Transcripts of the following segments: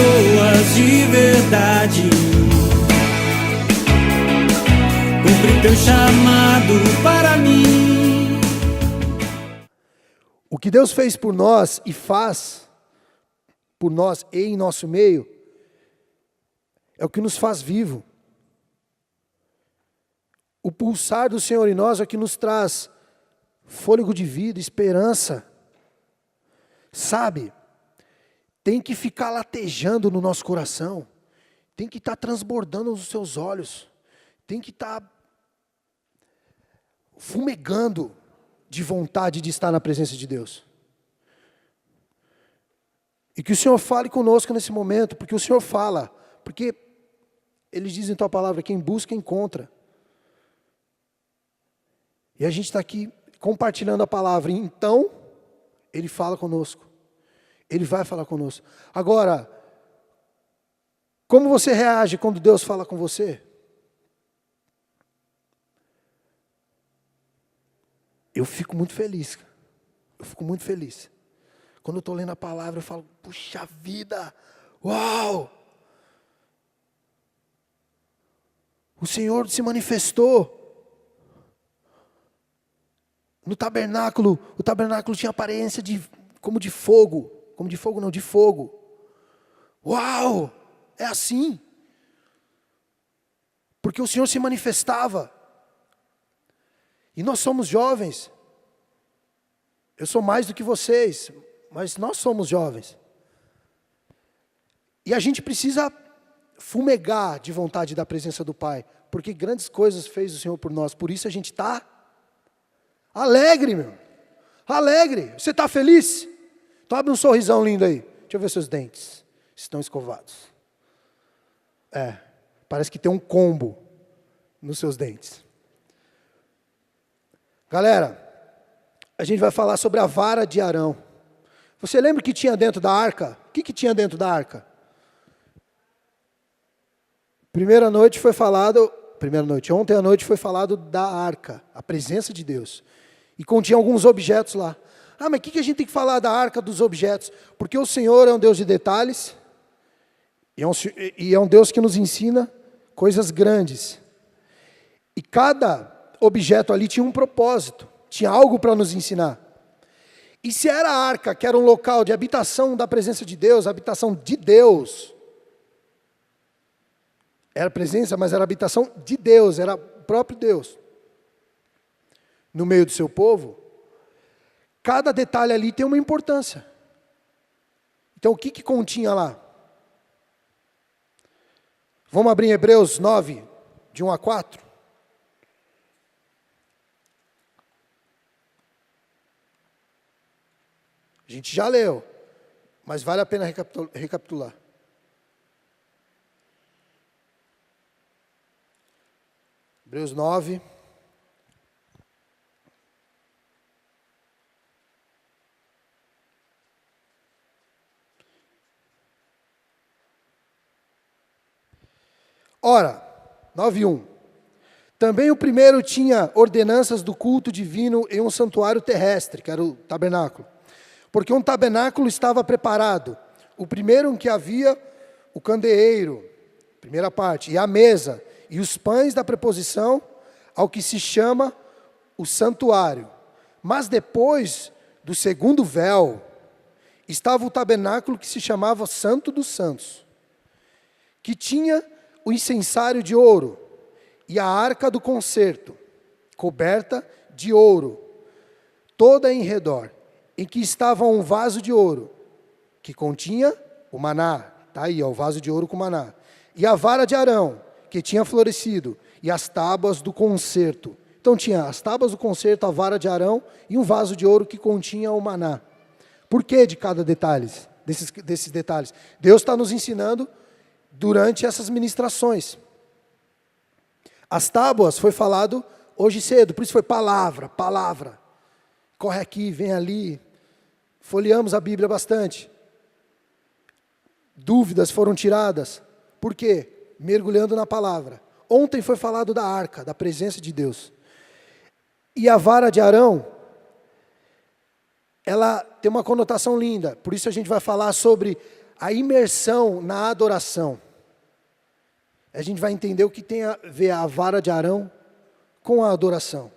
pessoas de verdade. Cumpre teu chamado para mim. O que Deus fez por nós e faz por nós e em nosso meio é o que nos faz vivo. O pulsar do Senhor em nós é o que nos traz fôlego de vida, esperança. Sabe, tem que ficar latejando no nosso coração, tem que estar transbordando nos seus olhos, tem que estar fumegando de vontade de estar na presença de Deus. E que o Senhor fale conosco nesse momento, porque o Senhor fala, porque Ele diz em tua palavra, quem busca, encontra. E a gente está aqui compartilhando a palavra, então, Ele fala conosco. Ele vai falar conosco. Agora, como você reage quando Deus fala com você? Eu fico muito feliz. Eu fico muito feliz. Quando eu estou lendo a palavra, eu falo, puxa vida, uau! O Senhor se manifestou. No tabernáculo, o tabernáculo tinha aparência como de fogo. Como de fogo não, de fogo. Uau! É assim. Porque o Senhor se manifestava. E nós somos jovens. Eu sou mais do que vocês, mas nós somos jovens. E a gente precisa fumegar de vontade da presença do Pai. Porque grandes coisas fez o Senhor por nós. Por isso a gente está alegre, meu. Alegre. Você está feliz? Então abre um sorrisão lindo aí. Deixa eu ver seus dentes. Estão escovados. Parece que tem um combo nos seus dentes. Galera, a gente vai falar sobre a vara de Arão. Você lembra o que tinha dentro da arca? O que tinha dentro da arca? Ontem à noite foi falado da arca, a presença de Deus. E continha alguns objetos lá. Mas o que a gente tem que falar da arca, dos objetos? Porque o Senhor é um Deus de detalhes, e é um Deus que nos ensina coisas grandes. E cada objeto ali tinha um propósito, tinha algo para nos ensinar. E se era a arca, que era um local de habitação da presença de Deus, habitação de Deus, era presença, mas era habitação de Deus, era o próprio Deus. No meio do seu povo, cada detalhe ali tem uma importância. Então o que continha lá? Vamos abrir em Hebreus 9, de 1 a 4. A gente já leu, mas vale a pena recapitular. Hebreus 9. Ora, 9:1. Também o primeiro tinha ordenanças do culto divino em um santuário terrestre, que era o tabernáculo. Porque um tabernáculo estava preparado. O primeiro em que havia o candeeiro, primeira parte, e a mesa, e os pães da preposição ao que se chama o santuário. Mas depois do segundo véu, estava o tabernáculo que se chamava Santo dos Santos, que tinha o incensário de ouro e a arca do concerto, coberta de ouro, toda em redor, em que estava um vaso de ouro, que continha o maná, está aí, o vaso de ouro com maná, e a vara de Arão, que tinha florescido, e as tábuas do concerto. Então tinha as tábuas do concerto, a vara de Arão, e um vaso de ouro que continha o maná. Por que de cada detalhe, desses detalhes? Deus está nos ensinando durante essas ministrações. As tábuas foi falado hoje cedo, por isso foi palavra. Corre aqui, vem ali. Folheamos a Bíblia bastante. Dúvidas foram tiradas. Por quê? Mergulhando na palavra. Ontem foi falado da arca, da presença de Deus. E a vara de Arão, ela tem uma conotação linda. Por isso a gente vai falar sobre a imersão na adoração. A gente vai entender o que tem a ver a vara de Arão com a adoração.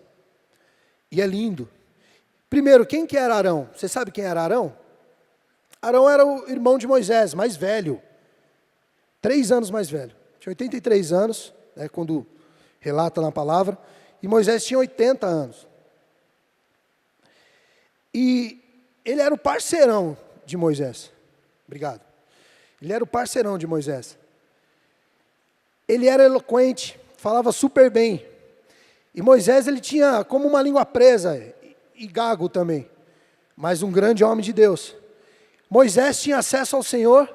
E é lindo. Primeiro, quem que era Arão? Você sabe quem era Arão? Arão era o irmão de Moisés, mais velho. 3 anos mais velho. Tinha 83 anos, né, quando relata na palavra. E Moisés tinha 80 anos. E ele era o parceirão de Moisés. Obrigado. Ele era o parceirão de Moisés. Ele era eloquente, falava super bem. E Moisés, ele tinha como uma língua presa, e gago também. Mas um grande homem de Deus. Moisés tinha acesso ao Senhor.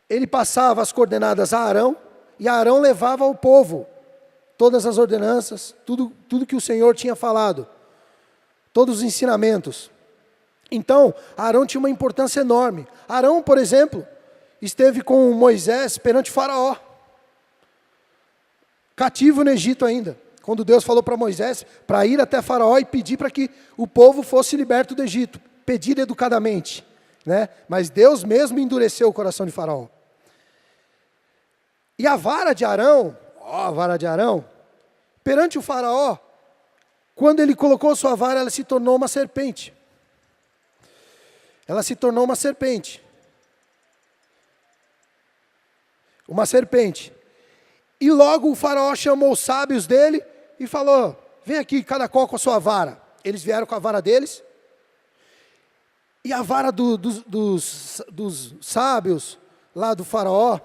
Ele passava as coordenadas a Arão, e Arão levava ao povo todas as ordenanças, tudo que o Senhor tinha falado, todos os ensinamentos. Então, Arão tinha uma importância enorme. Arão, por exemplo, esteve com Moisés perante Faraó, cativo no Egito ainda, quando Deus falou para Moisés para ir até Faraó e pedir para que o povo fosse liberto do Egito, pedir educadamente, né? Mas Deus mesmo endureceu o coração de Faraó. E a vara de Arão, a vara de Arão, perante o Faraó, quando ele colocou sua vara, ela se tornou uma serpente. Ela se tornou uma serpente. Uma serpente. E logo o Faraó chamou os sábios dele e falou: vem aqui, cada qual com a sua vara. Eles vieram com a vara deles. E a vara dos sábios, lá do Faraó,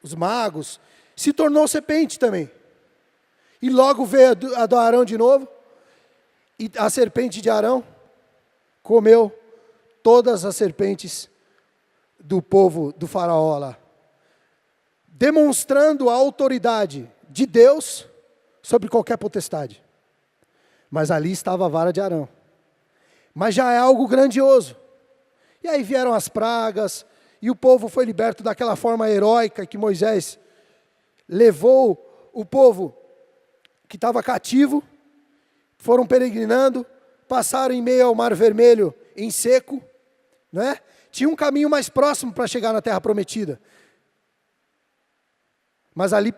os magos, se tornou serpente também. E logo veio a do Arão de novo, e a serpente de Arão comeu todas as serpentes do povo do Faraó lá, demonstrando a autoridade de Deus sobre qualquer potestade. Mas ali estava a vara de Arão. Mas já é algo grandioso. E aí vieram as pragas, e o povo foi liberto daquela forma heróica que Moisés levou o povo que estava cativo, foram peregrinando, passaram em meio ao Mar Vermelho em seco, né? Tinha um caminho mais próximo para chegar na Terra Prometida. Mas ali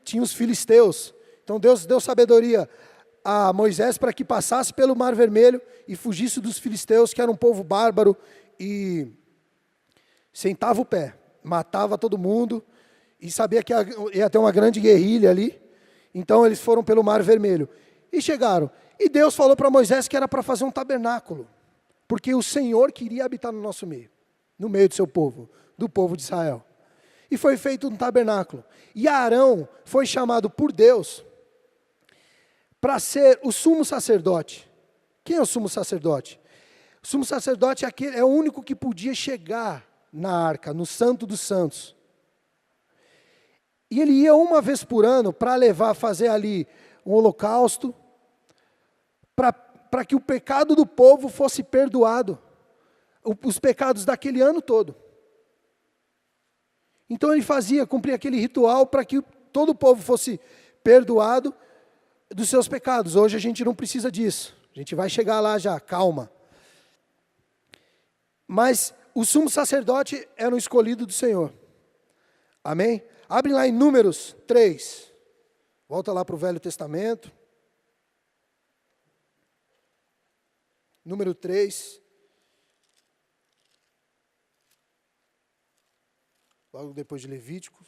tinha os filisteus. Então Deus deu sabedoria a Moisés para que passasse pelo Mar Vermelho e fugisse dos filisteus, que era um povo bárbaro, e sentava o pé, matava todo mundo, e sabia que ia ter uma grande guerrilha ali. Então eles foram pelo Mar Vermelho, e chegaram. E Deus falou para Moisés que era para fazer um tabernáculo, porque o Senhor queria habitar no nosso meio, no meio do seu povo, do povo de Israel. E foi feito um tabernáculo. E Arão foi chamado por Deus para ser o sumo sacerdote. Quem é o sumo sacerdote? O sumo sacerdote é o único que podia chegar na arca, no Santo dos Santos. E ele ia uma vez por ano para fazer ali um holocausto, para que o pecado do povo fosse perdoado, os pecados daquele ano todo. Então ele cumpria aquele ritual para que todo o povo fosse perdoado dos seus pecados. Hoje a gente não precisa disso. A gente vai chegar lá já, calma. Mas o sumo sacerdote era o escolhido do Senhor. Amém? Abre lá em Números 3. Volta lá para o Velho Testamento. Número 3. Logo depois de Levíticos.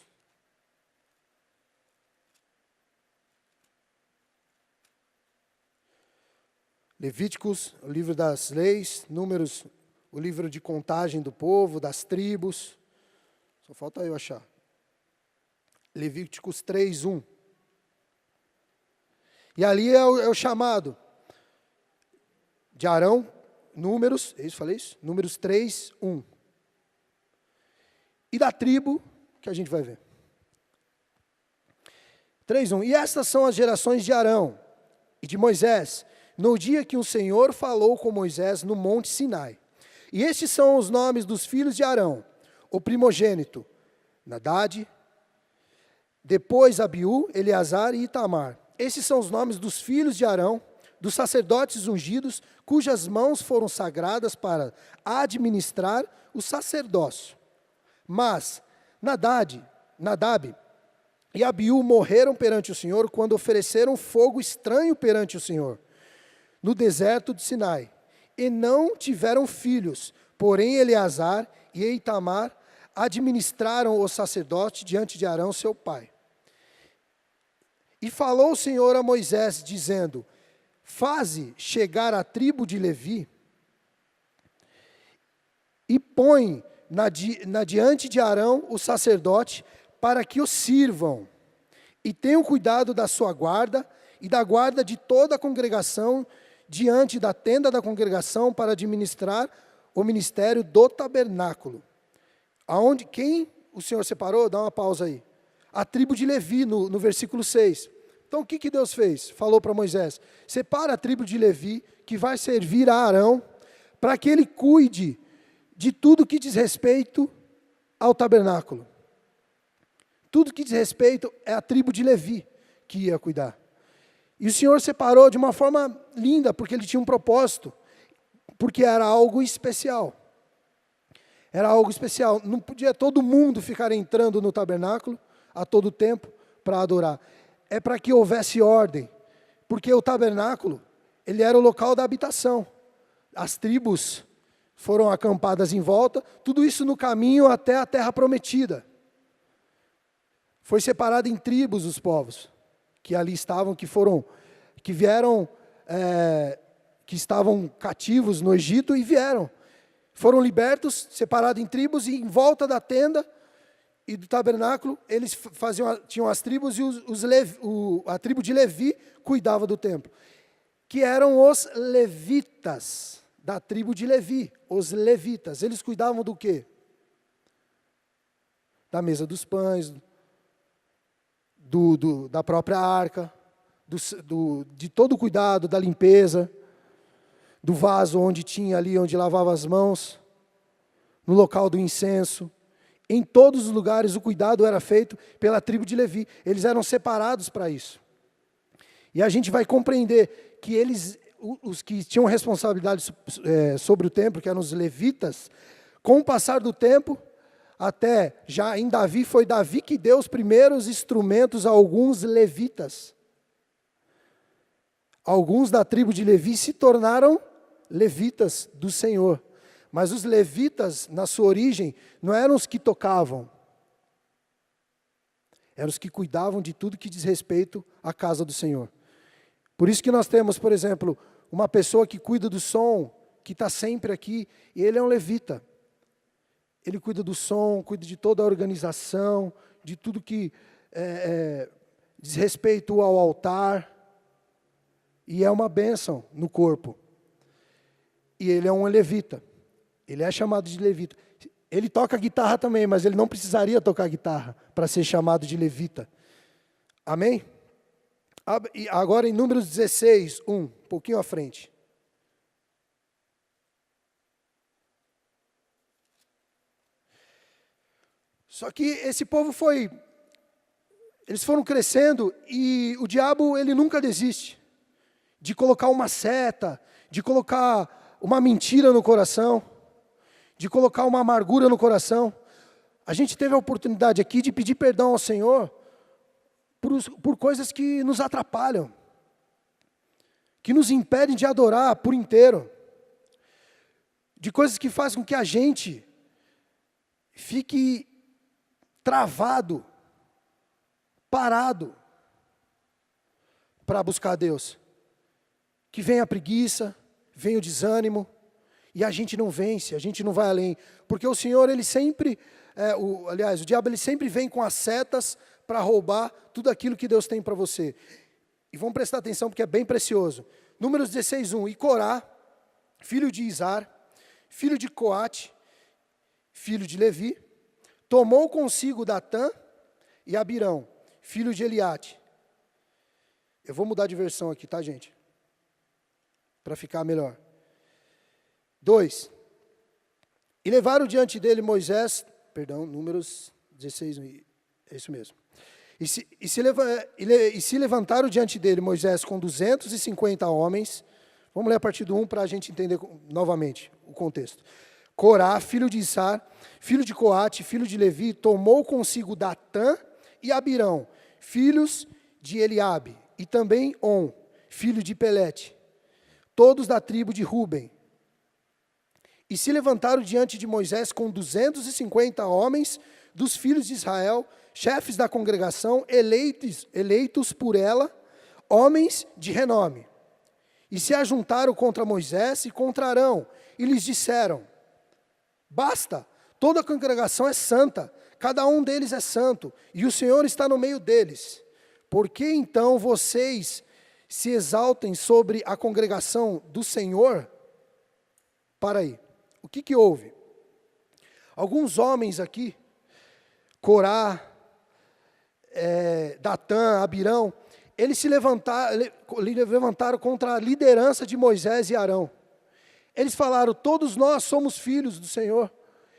Levíticos, o livro das leis. Números, o livro de contagem do povo, das tribos. Só falta eu achar. Levíticos 3, 1. E ali é o chamado de Arão, Números, é isso, falei isso? Números 3, 1. E da tribo, que a gente vai ver. 3, 1. E estas são as gerações de Arão e de Moisés, no dia que o Senhor falou com Moisés no monte Sinai. E estes são os nomes dos filhos de Arão: o primogênito, Nadab, depois Abiú, Eleazar e Itamar. Esses são os nomes dos filhos de Arão, dos sacerdotes ungidos, cujas mãos foram sagradas para administrar o sacerdócio. Mas Nadab e Abiú morreram perante o Senhor quando ofereceram fogo estranho perante o Senhor, no deserto de Sinai, e não tiveram filhos, porém Eleazar e Itamar administraram o sacerdote diante de Arão, seu pai. E falou o Senhor a Moisés, dizendo: faze chegar a tribo de Levi e põe na diante de Arão, o sacerdote, para que o sirvam, e tenham cuidado da sua guarda e da guarda de toda a congregação, diante da tenda da congregação, para administrar o ministério do tabernáculo. Quem o Senhor separou? Dá uma pausa aí. A tribo de Levi, no versículo 6. Então o que Deus fez? Falou para Moisés: separa a tribo de Levi, que vai servir a Arão, para que ele cuide de tudo que diz respeito ao tabernáculo. Tudo que diz respeito é a tribo de Levi que ia cuidar. E o Senhor separou de uma forma linda, porque ele tinha um propósito, porque era algo especial. Era algo especial. Não podia todo mundo ficar entrando no tabernáculo a todo tempo para adorar. É para que houvesse ordem, porque o tabernáculo, ele era o local da habitação. As tribos foram acampadas em volta, tudo isso no caminho até a terra prometida. Foi separado em tribos os povos que ali estavam, que vieram, que estavam cativos no Egito e vieram. Foram libertos, separados em tribos, e em volta da tenda e do tabernáculo, eles tinham as tribos, e a tribo de Levi cuidava do templo, que eram os levitas, da tribo de Levi, os levitas. Eles cuidavam do quê? Da mesa dos pães, da própria arca, de todo o cuidado, da limpeza, do vaso onde lavava as mãos, no local do incenso. Em todos os lugares o cuidado era feito pela tribo de Levi. Eles eram separados para isso. E a gente vai compreender que os que tinham responsabilidade sobre o templo, que eram os levitas, com o passar do tempo, até já em Davi, foi Davi que deu os primeiros instrumentos a alguns levitas. Alguns da tribo de Levi se tornaram levitas do Senhor. Mas os levitas, na sua origem, não eram os que tocavam. Eram os que cuidavam de tudo que diz respeito à casa do Senhor. Por isso que nós temos, por exemplo, uma pessoa que cuida do som, que está sempre aqui, e ele é um levita. Ele cuida do som, cuida de toda a organização, de tudo que diz respeito ao altar. E é uma bênção no corpo. E ele é um levita. Ele é chamado de levita. Ele toca guitarra também, mas ele não precisaria tocar guitarra para ser chamado de levita. Amém? Agora em Números 16, 1, um pouquinho à frente. Só que esse povo eles foram crescendo, e o diabo, ele nunca desiste de colocar uma seta, de colocar uma mentira no coração, de colocar uma amargura no coração. A gente teve a oportunidade aqui de pedir perdão ao Senhor por coisas que nos atrapalham, que nos impedem de adorar por inteiro, de coisas que fazem com que a gente fique travado, parado, para buscar a Deus. Que vem a preguiça, vem o desânimo, e a gente não vence, a gente não vai além. Porque o Senhor, ele sempre, o diabo, ele sempre vem com as setas para roubar tudo aquilo que Deus tem para você. E vamos prestar atenção, porque é bem precioso. Números 16, 1. E Corá, filho de Izar, filho de Coate, filho de Levi, tomou consigo Datã e Abirão, filho de Eliate. Eu vou mudar de versão aqui, tá, gente? Para ficar melhor. 2. E levaram diante dele Moisés, Números 16, é isso mesmo. E se levantaram diante dele Moisés com 250 homens. Vamos ler a partir do 1 para a gente entender novamente o contexto. Corá, filho de Issar, filho de Coate, filho de Levi, tomou consigo Datã e Abirão, filhos de Eliabe, e também On, filho de Pelete, todos da tribo de Ruben. E se levantaram diante de Moisés com 250 homens dos filhos de Israel, chefes da congregação, eleitos por ela, homens de renome. E se ajuntaram contra Moisés e contra Arão, e lhes disseram: basta, toda a congregação é santa, cada um deles é santo, e o Senhor está no meio deles. Por que então vocês se exaltem sobre a congregação do Senhor? Para aí, o que houve? Alguns homens aqui, Corá, Datã, Abirão, eles se levantaram contra a liderança de Moisés e Arão. Eles falaram: todos nós somos filhos do Senhor,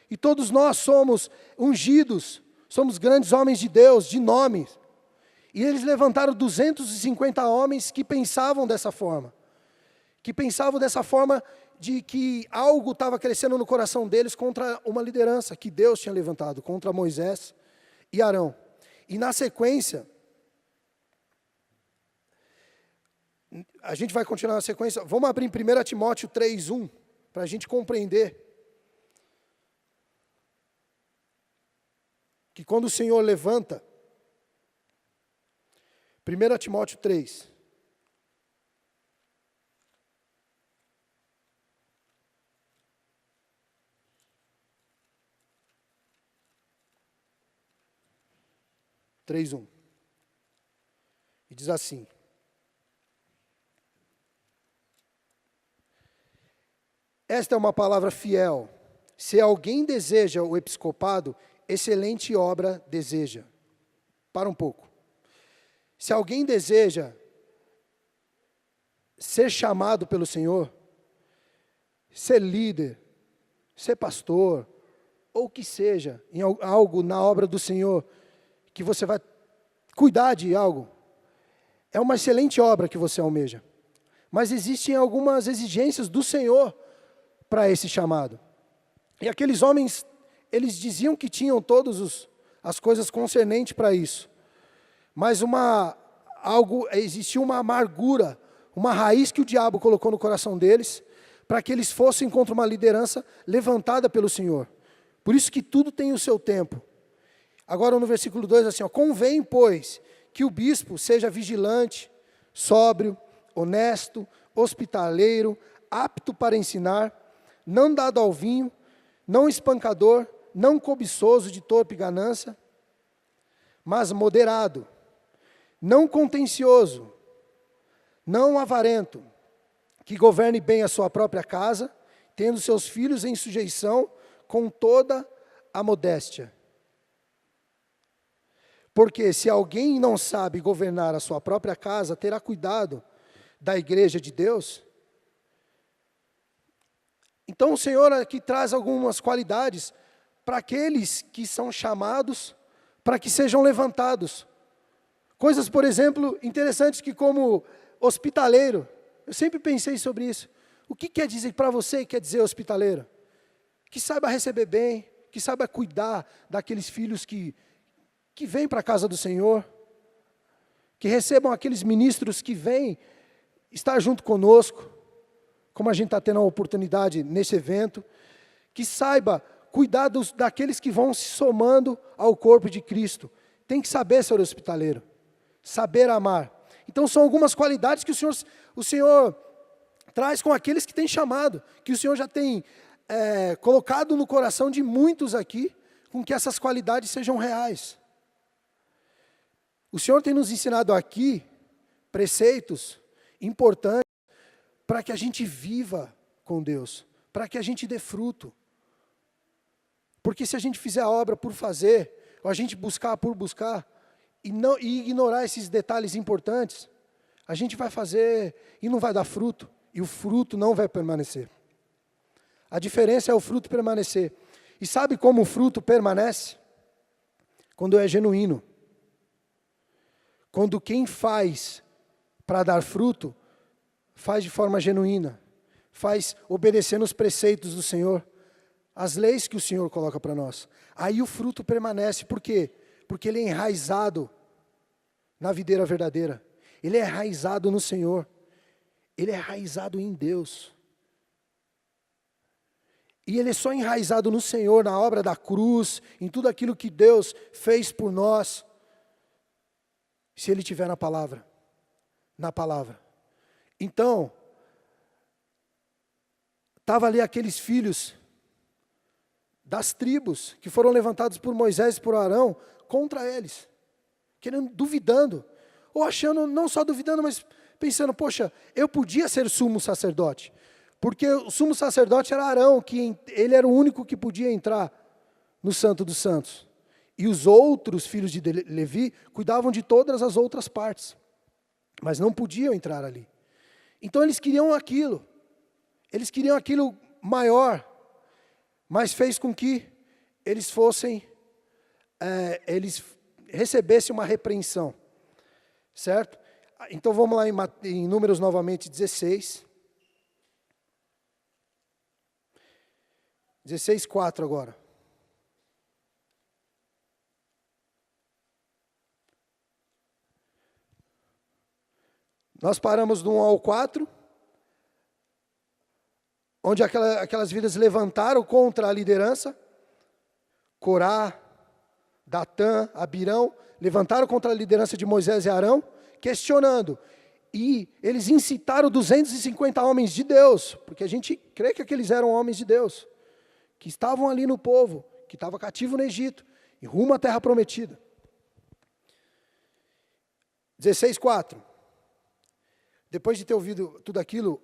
e todos nós somos ungidos, somos grandes homens de Deus, de nome. E eles levantaram 250 homens que pensavam dessa forma. De que algo estava crescendo no coração deles contra uma liderança que Deus tinha levantado, contra Moisés e Arão. E na sequência, a gente vai continuar na sequência, vamos abrir em 1 Timóteo 3:1, para a gente compreender que quando o Senhor levanta, 1 Timóteo 3, e diz assim: esta é uma palavra fiel. Se alguém deseja o episcopado, excelente obra deseja. Para um pouco. Se alguém deseja ser chamado pelo Senhor, ser líder, ser pastor, ou que seja, em algo na obra do Senhor, que você vai cuidar de algo, é uma excelente obra que você almeja. Mas existem algumas exigências do Senhor para esse chamado. E aqueles homens, eles diziam que tinham todas as coisas concernentes para isso. Mas existia uma amargura, uma raiz que o diabo colocou no coração deles, para que eles fossem contra uma liderança levantada pelo Senhor. Por isso que tudo tem o seu tempo. Agora no versículo 2, assim, convém, pois, que o bispo seja vigilante, sóbrio, honesto, hospitaleiro, apto para ensinar, não dado ao vinho, não espancador, não cobiçoso de torpe ganância, mas moderado, não contencioso, não avarento, que governe bem a sua própria casa, tendo seus filhos em sujeição com toda a modéstia. Porque se alguém não sabe governar a sua própria casa, terá cuidado da igreja de Deus. Então o Senhor aqui traz algumas qualidades para aqueles que são chamados, para que sejam levantados. Coisas, por exemplo, interessantes que como hospitaleiro, eu sempre pensei sobre isso. O que quer dizer para você, quer dizer hospitaleiro? Que saiba receber bem, que saiba cuidar daqueles filhos que vêm para a casa do Senhor, que recebam aqueles ministros que vêm estar junto conosco, como a gente está tendo a oportunidade nesse evento, que saiba cuidar daqueles que vão se somando ao corpo de Cristo. Tem que saber ser hospitaleiro, saber amar. Então são algumas qualidades que o Senhor traz com aqueles que tem chamado, que o Senhor já tem colocado no coração de muitos aqui, com que essas qualidades sejam reais. O Senhor tem nos ensinado aqui preceitos importantes para que a gente viva com Deus, para que a gente dê fruto. Porque se a gente fizer a obra por fazer, ou a gente buscar por buscar, e ignorar esses detalhes importantes, a gente vai fazer e não vai dar fruto, e o fruto não vai permanecer. A diferença é o fruto permanecer. E sabe como o fruto permanece? Quando é genuíno. Quando quem faz para dar fruto, faz de forma genuína, faz obedecendo os preceitos do Senhor, as leis que o Senhor coloca para nós. Aí o fruto permanece, por quê? Porque ele é enraizado na videira verdadeira, ele é enraizado no Senhor, ele é enraizado em Deus. E ele é só enraizado no Senhor, na obra da cruz, em tudo aquilo que Deus fez por nós, se ele estiver na palavra. Na palavra. Então, estava ali aqueles filhos das tribos, que foram levantados por Moisés e por Arão, contra eles, querendo, duvidando, ou achando, não só duvidando, mas pensando, poxa, eu podia ser sumo sacerdote, porque o sumo sacerdote era Arão, que ele era o único que podia entrar no Santo dos Santos. E os outros filhos de Levi cuidavam de todas as outras partes, mas não podiam entrar ali. Então eles queriam aquilo maior, mas fez com que eles eles recebessem uma repreensão, certo? Então vamos lá em Números novamente 16:4 agora. Nós paramos do 1 ao 4, onde aquelas vidas levantaram contra a liderança. Corá, Datã, Abirão, levantaram contra a liderança de Moisés e Arão, questionando. E eles incitaram 250 homens de Deus, porque a gente crê que aqueles eram homens de Deus, que estavam ali no povo, que estava cativo no Egito, e rumo à terra prometida. 16:4. Depois de ter ouvido tudo aquilo,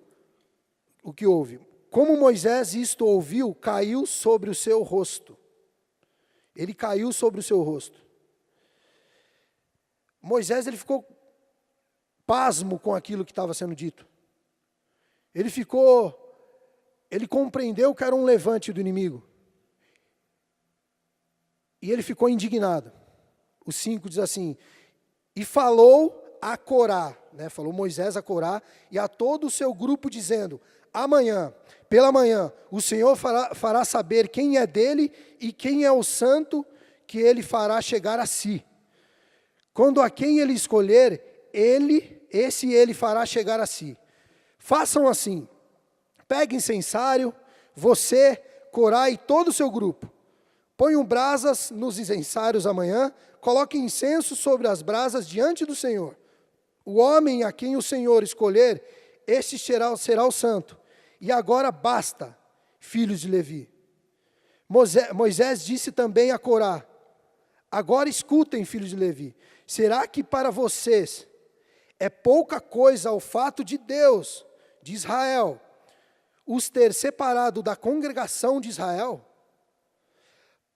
o que houve? Como Moisés isto ouviu, caiu sobre o seu rosto. Ele caiu sobre o seu rosto. Moisés, ele ficou pasmo com aquilo que estava sendo dito. Ele compreendeu que era um levante do inimigo. E ele ficou indignado. O 5 diz assim, e falou a Corá, falou Moisés a Corá, e a todo o seu grupo dizendo, amanhã, pela manhã, o Senhor fará saber quem é dele e quem é o santo que ele fará chegar a si. Quando a quem ele escolher, esse ele fará chegar a si. Façam assim, pegue incensário, você, Corá e todo o seu grupo. Ponham brasas nos incensários amanhã, coloquem incenso sobre as brasas diante do Senhor. O homem a quem o Senhor escolher, este será o santo. E agora basta, filhos de Levi. Moisés disse também a Corá, agora escutem, filhos de Levi, será que para vocês é pouca coisa o fato de Deus, de Israel, os ter separado da congregação de Israel,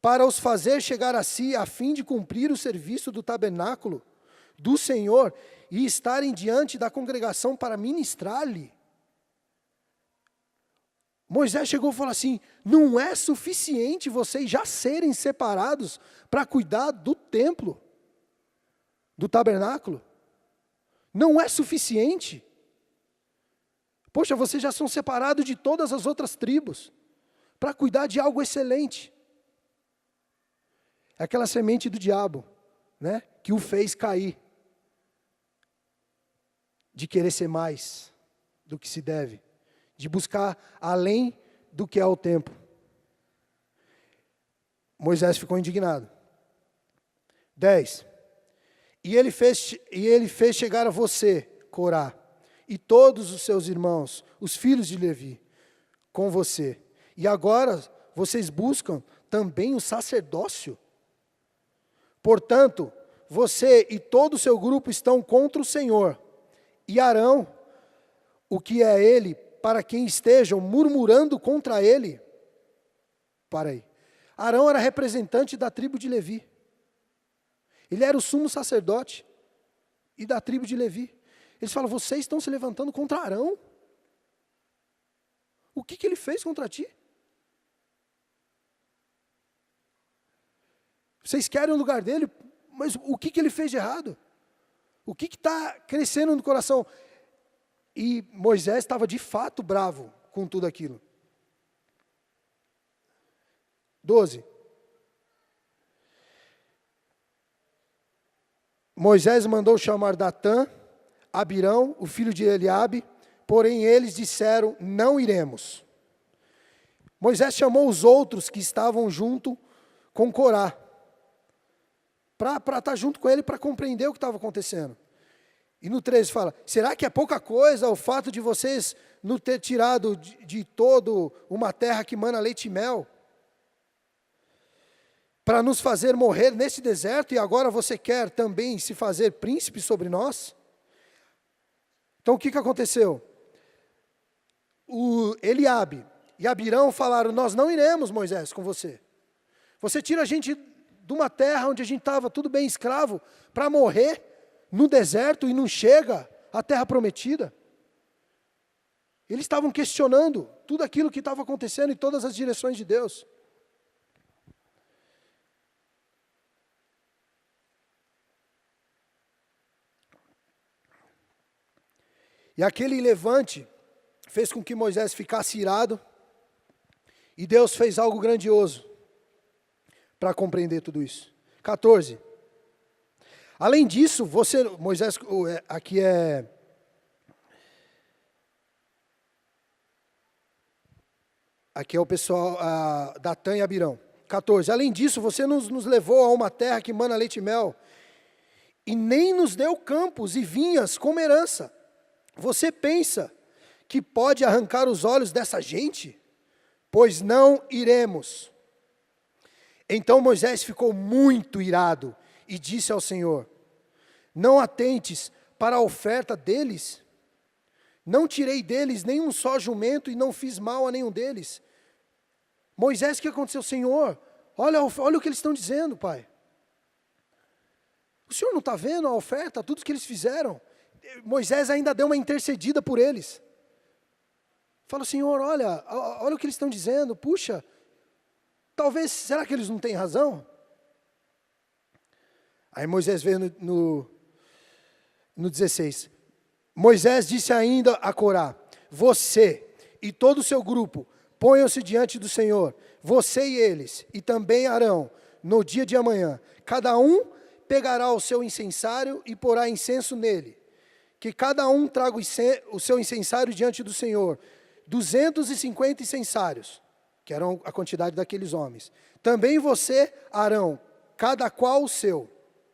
para os fazer chegar a si, a fim de cumprir o serviço do tabernáculo do Senhor, e estarem diante da congregação para ministrar-lhe? Moisés chegou e falou assim, não é suficiente vocês já serem separados para cuidar do templo, do tabernáculo? Não é suficiente? Poxa, vocês já são separados de todas as outras tribos para cuidar de algo excelente. É aquela semente do diabo, que o fez cair, de querer ser mais do que se deve, de buscar além do que é o tempo. Moisés ficou indignado. 10. E ele fez chegar a você, Corá, e todos os seus irmãos, os filhos de Levi, com você. E agora vocês buscam também o sacerdócio. Portanto, você e todo o seu grupo estão contra o Senhor. E Arão, o que é ele, para quem estejam murmurando contra ele? Para aí. Arão era representante da tribo de Levi. Ele era o sumo sacerdote e da tribo de Levi. Eles falam, vocês estão se levantando contra Arão? O que ele fez contra ti? Vocês querem o lugar dele, mas o que ele fez de errado? O que está crescendo no coração? E Moisés estava de fato bravo com tudo aquilo. 12. Moisés mandou chamar Datã, Abirão, o filho de Eliabe, porém eles disseram, não iremos. Moisés chamou os outros que estavam junto com Corá, para estar junto com ele, para compreender o que estava acontecendo. E no 13 fala, será que é pouca coisa o fato de vocês não ter tirado de todo uma terra que mana leite e mel, para nos fazer morrer nesse deserto, e agora você quer também se fazer príncipe sobre nós? Então o que aconteceu? O Eliabe e Abirão falaram, nós não iremos, Moisés, com você. Você tira a gente de uma terra onde a gente estava tudo bem escravo, para morrer no deserto e não chega à terra prometida. Eles estavam questionando tudo aquilo que estava acontecendo em todas as direções de Deus. E aquele levante fez com que Moisés ficasse irado, e Deus fez algo grandioso para compreender tudo isso. 14. Além disso, Moisés, aqui é o pessoal, Datã e Abirão. 14. Além disso, você nos levou a uma terra que mana leite e mel, e nem nos deu campos e vinhas como herança. Você pensa que pode arrancar os olhos dessa gente? Pois não iremos. Então Moisés ficou muito irado e disse ao Senhor, não atentes para a oferta deles? Não tirei deles nenhum só jumento e não fiz mal a nenhum deles. Moisés, o que aconteceu? Senhor, olha o que eles estão dizendo, Pai. O Senhor não está vendo a oferta, tudo que eles fizeram? Moisés ainda deu uma intercedida por eles. Fala, Senhor, olha o que eles estão dizendo. Puxa, talvez, será que eles não têm razão? Aí Moisés veio no 16. Moisés disse ainda a Corá, você e todo o seu grupo, ponham-se diante do Senhor, você e eles, e também Arão, no dia de amanhã. Cada um pegará o seu incensário e porá incenso nele. Que cada um traga o seu incensário diante do Senhor. 250 incensários, que eram a quantidade daqueles homens. Também você, Arão, cada qual o seu.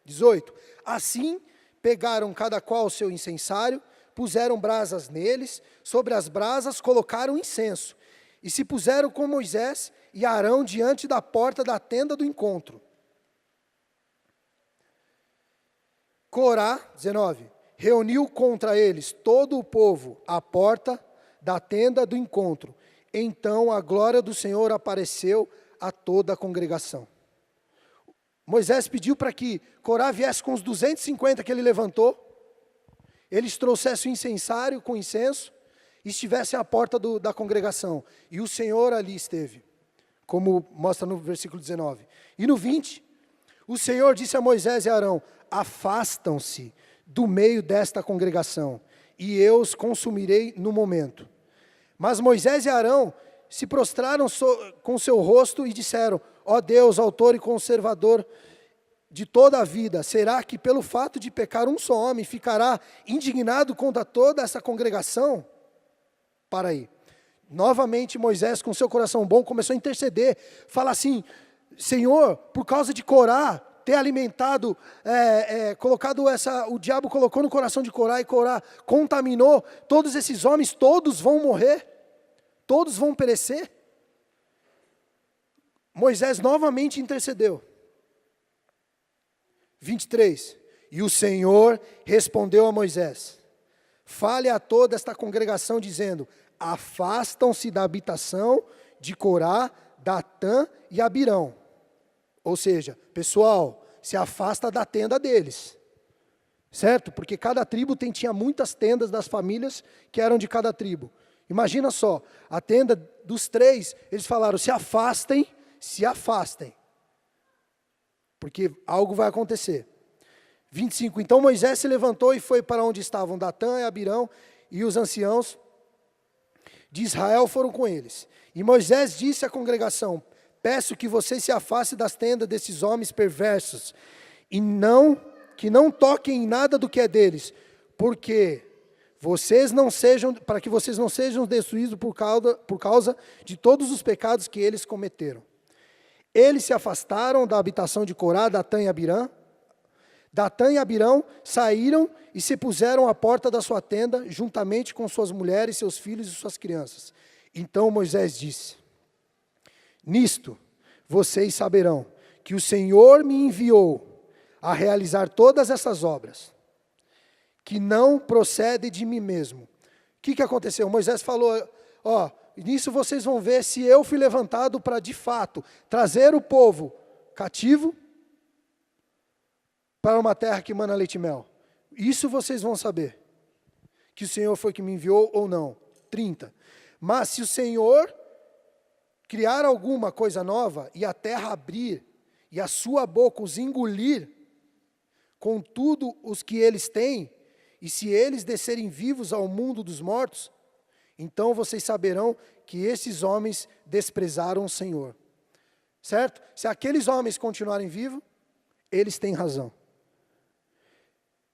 18. Assim pegaram cada qual o seu incensário, puseram brasas neles, sobre as brasas colocaram incenso, e se puseram com Moisés e Arão diante da porta da tenda do encontro. Corá, 19, reuniu contra eles todo o povo à porta da tenda do encontro. Então a glória do Senhor apareceu a toda a congregação. Moisés pediu para que Corá viesse com os 250 que ele levantou, eles trouxessem o incensário com incenso e estivessem à porta da congregação. E o Senhor ali esteve, como mostra no versículo 19. E no 20, o Senhor disse a Moisés e Arão, afastam-se do meio desta congregação, e eu os consumirei no momento. Mas Moisés e Arão se prostraram com seu rosto e disseram, ó Deus, autor e conservador de toda a vida, será que pelo fato de pecar um só homem, ficará indignado contra toda essa congregação? Para aí. Novamente Moisés, com seu coração bom, começou a interceder, fala assim, Senhor, por causa de Corá, ter alimentado, o diabo colocou no coração de Corá, e Corá contaminou todos esses homens, todos vão morrer, todos vão perecer. Moisés novamente intercedeu. 23, e o Senhor respondeu a Moisés, fale a toda esta congregação dizendo, afastam-se da habitação de Corá, Datã e Abirão. Ou seja, pessoal, se afasta da tenda deles, certo? Porque cada tribo tinha muitas tendas das famílias que eram de cada tribo. Imagina só, a tenda dos 3, eles falaram, se afastem, porque algo vai acontecer. 25. Então Moisés se levantou e foi para onde estavam Datã e Abirão, e os anciãos de Israel foram com eles. E Moisés disse à congregação: peço que vocês se afastem das tendas desses homens perversos, e que não toquem em nada do que é deles, para que vocês não sejam destruídos por causa de todos os pecados que eles cometeram. Eles se afastaram da habitação de Corá, Datã e Abirão. Datã e Abirão saíram e se puseram à porta da sua tenda, juntamente com suas mulheres, seus filhos e suas crianças. Então Moisés disse: nisto vocês saberão que o Senhor me enviou a realizar todas essas obras, que não procede de mim mesmo. O que aconteceu? Moisés falou: nisso vocês vão ver se eu fui levantado para, de fato, trazer o povo cativo para uma terra que mana leite e mel. Isso vocês vão saber, que o Senhor foi que me enviou ou não. 30. Mas se o Senhor criar alguma coisa nova, e a terra abrir, e a sua boca os engolir, com tudo os que eles têm, e se eles descerem vivos ao mundo dos mortos, então vocês saberão que esses homens desprezaram o Senhor. Certo? Se aqueles homens continuarem vivos, eles têm razão.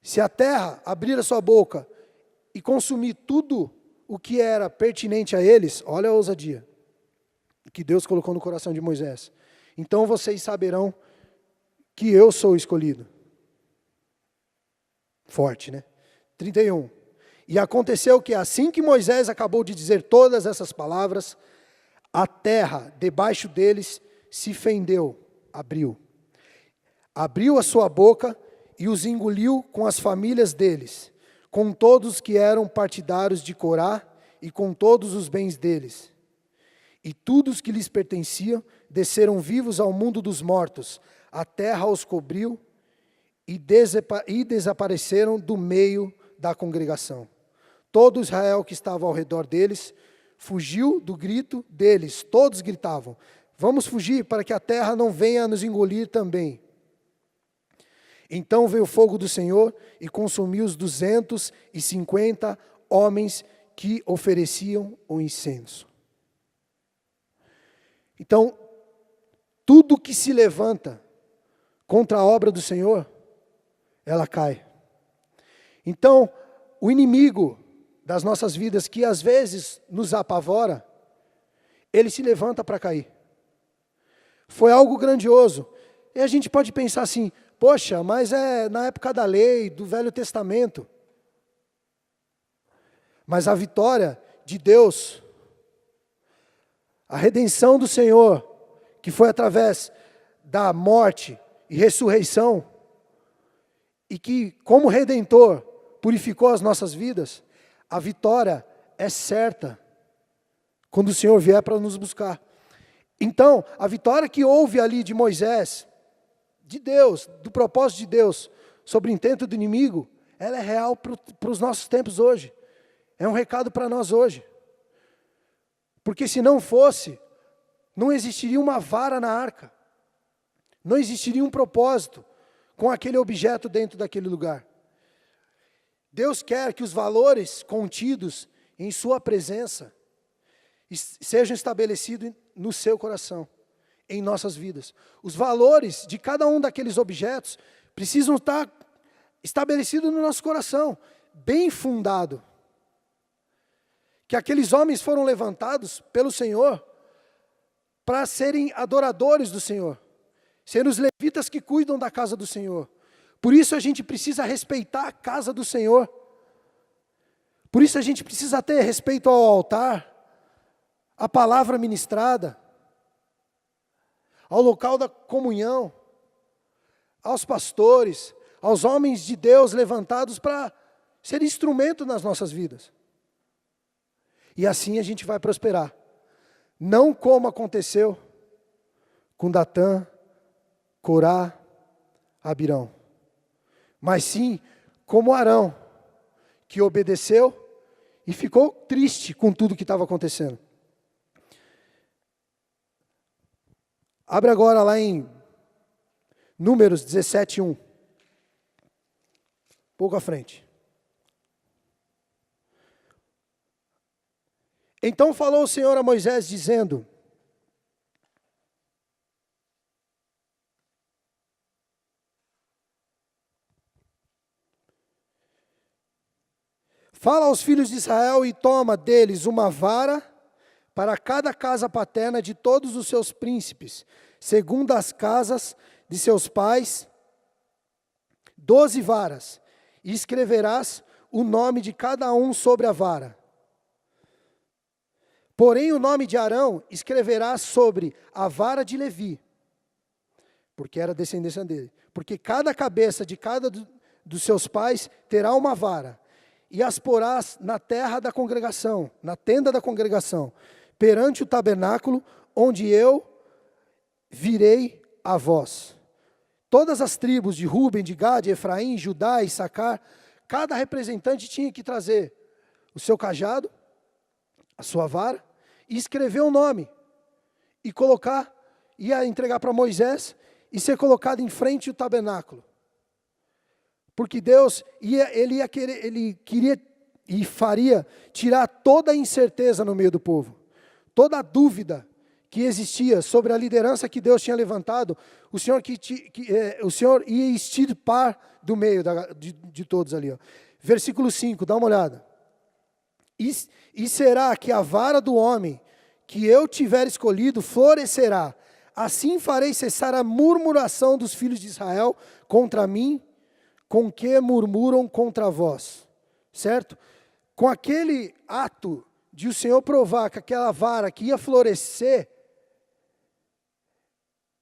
Se a terra abrir a sua boca e consumir tudo o que era pertinente a eles, olha a ousadia que Deus colocou no coração de Moisés. Então vocês saberão que eu sou o escolhido. Forte, né? 31. E aconteceu que assim que Moisés acabou de dizer todas essas palavras, a terra debaixo deles se fendeu, abriu a sua boca e os engoliu com as famílias deles, com todos que eram partidários de Corá e com todos os bens deles. E todos que lhes pertenciam desceram vivos ao mundo dos mortos. A terra os cobriu e desapareceram do meio da congregação. Todo Israel que estava ao redor deles fugiu do grito deles. Todos gritavam: vamos fugir para que a terra não venha nos engolir também. Então veio o fogo do Senhor e consumiu os 250 homens que ofereciam o incenso. Então, tudo que se levanta contra a obra do Senhor, ela cai. Então, o inimigo das nossas vidas, que às vezes nos apavora, ele se levanta para cair. Foi algo grandioso. E a gente pode pensar assim: poxa, mas é na época da lei, do Velho Testamento. Mas a vitória de Deus, a redenção do Senhor, que foi através da morte e ressurreição, e que, como Redentor, purificou as nossas vidas, a vitória é certa quando o Senhor vier para nos buscar. Então, a vitória que houve ali de Moisés, de Deus, do propósito de Deus, sobre o intento do inimigo, ela é real para os nossos tempos hoje. É um recado para nós hoje. Porque se não fosse, não existiria uma vara na arca. Não existiria um propósito com aquele objeto dentro daquele lugar. Deus quer que os valores contidos em sua presença sejam estabelecidos no seu coração, em nossas vidas. Os valores de cada um daqueles objetos precisam estar estabelecidos no nosso coração, bem fundado. Que aqueles homens foram levantados pelo Senhor para serem adoradores do Senhor, serem os levitas que cuidam da casa do Senhor. Por isso a gente precisa respeitar a casa do Senhor. Por isso a gente precisa ter respeito ao altar, à palavra ministrada, ao local da comunhão, aos pastores, aos homens de Deus levantados para ser instrumento nas nossas vidas. E assim a gente vai prosperar. Não como aconteceu com Datã, Corá, Abirão, mas sim como Arão, que obedeceu e ficou triste com tudo que estava acontecendo. Abre agora lá em Números 17:1. pouco à frente. Então falou o Senhor a Moisés, dizendo: fala aos filhos de Israel e toma deles uma vara para cada casa paterna de todos os seus príncipes, segundo as casas de seus pais, 12 varas, e escreverás o nome de cada um sobre a vara. Porém, o nome de Arão escreverás sobre a vara de Levi, porque era descendência dele. Porque cada cabeça de cada dos seus pais terá uma vara, e as porás na terra da congregação, na tenda da congregação, perante o tabernáculo, onde eu virei a vós. Todas as tribos de Ruben, de Gade, Efraim, Judá e Issacar, cada representante tinha que trazer o seu cajado, a sua vara, e escrever um nome, e colocar, ia entregar para Moisés, e ser colocado em frente ao tabernáculo. Porque Deus, ele queria e faria tirar toda a incerteza no meio do povo, toda a dúvida que existia sobre a liderança que Deus tinha levantado, o Senhor ia extirpar do meio de todos ali. Ó. Versículo 5, dá uma olhada. E será que a vara do homem que eu tiver escolhido florescerá, assim farei cessar a murmuração dos filhos de Israel contra mim, com que murmuram contra vós. Certo? Com aquele ato de o Senhor provar que aquela vara que ia florescer,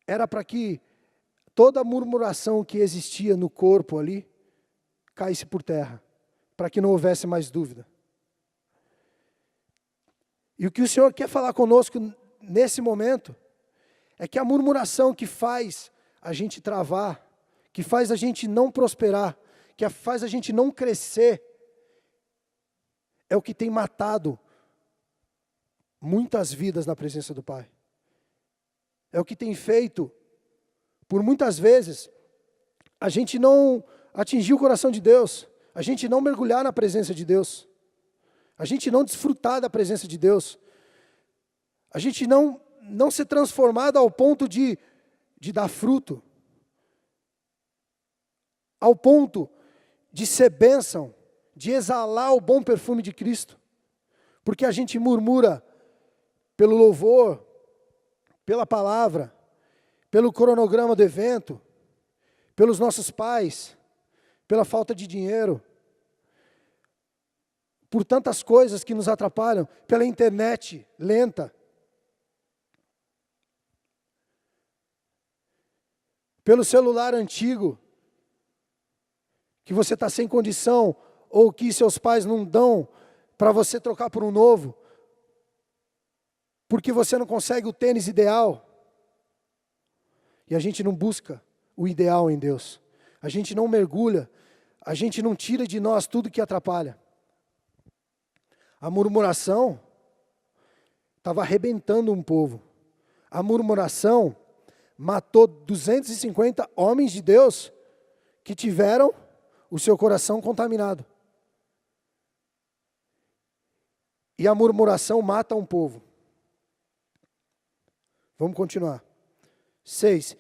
era para que toda a murmuração que existia no corpo ali, caísse por terra, para que não houvesse mais dúvida. E o que o Senhor quer falar conosco nesse momento, é que a murmuração que faz a gente travar, que faz a gente não prosperar, que faz a gente não crescer, é o que tem matado muitas vidas na presença do Pai. É o que tem feito, por muitas vezes, a gente não atingir o coração de Deus, a gente não mergulhar na presença de Deus, a gente não desfrutar da presença de Deus, a gente não ser transformado ao ponto de dar fruto, ao ponto de ser bênção, de exalar o bom perfume de Cristo, porque a gente murmura pelo louvor, pela palavra, pelo cronograma do evento, pelos nossos pais, pela falta de dinheiro, por tantas coisas que nos atrapalham, pela internet lenta, pelo celular antigo, que você está sem condição, ou que seus pais não dão para você trocar por um novo, porque você não consegue o tênis ideal. E a gente não busca o ideal em Deus. A gente não mergulha, a gente não tira de nós tudo que atrapalha. A murmuração estava arrebentando um povo. A murmuração matou 250 homens de Deus que tiveram o seu coração contaminado. E a murmuração mata um povo. Vamos continuar. 6.